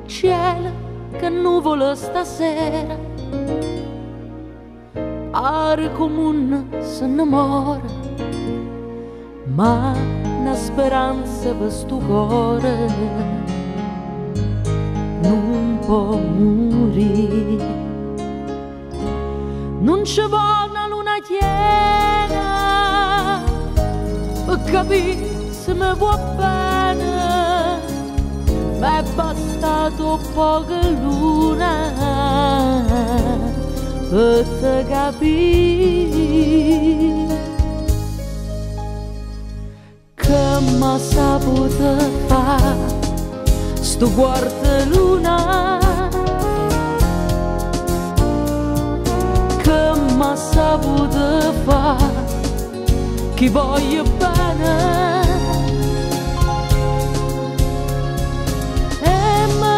Cielo, che nuvola stasera, pare come un se innamora, ma una speranza per sto cuore non può morire. Non ci vuole una luna piena per capire se mi vuoi bene, ma è bastato poca luna per te capire che m'ha saputo fare sto quarto luna, che m'ha saputo fare chi voglio bene.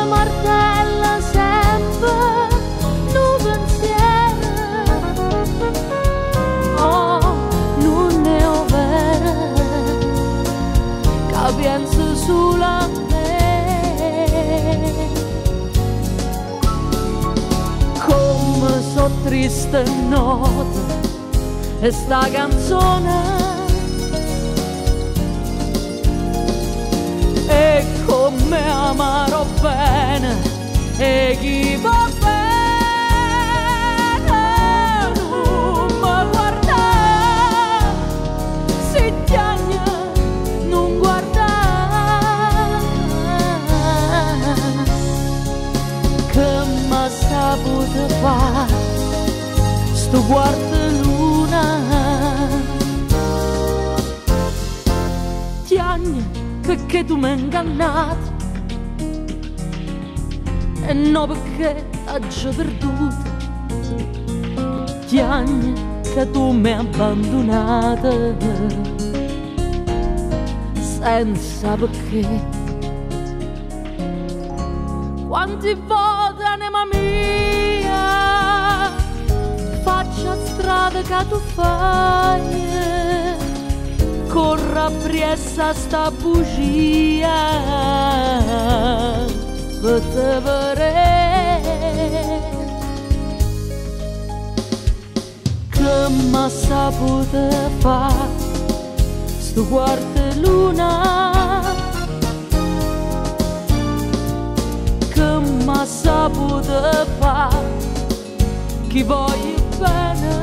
Martella sempre un pensiero, oh, non è vero, che penso solo a me. Come so triste nota e sta canzone, e come amarò bene e chi va bene non mi guarda, si tiene non guarda, che m'ha saputo fare sto quarto luna. Tieni perché tu mi hai ingannato e no perché ho già perduto. Tieni che tu mi hai abbandonata senza perché. Quanti volte anima mia faccia strada che tu fai, corra appresso sta bugia per te vedere che m'ha saputo fare sto quarto luna, che m'ha saputo fare chi voglio bene.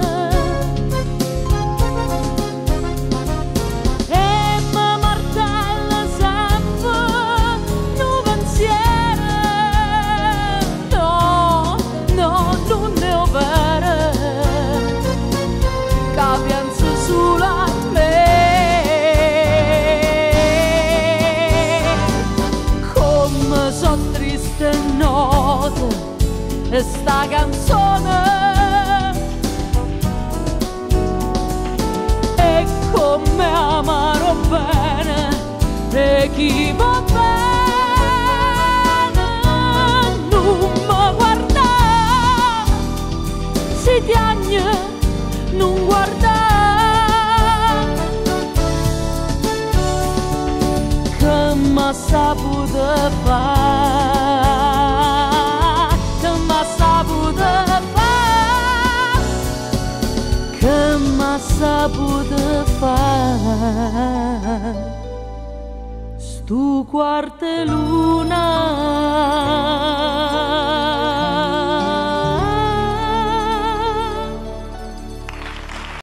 E sta canzone e come amarò bene e chi va bene non mi guarda, si tiene non guarda, che m'ha saputo fare, che m'ha saputo fare stu quarto luna.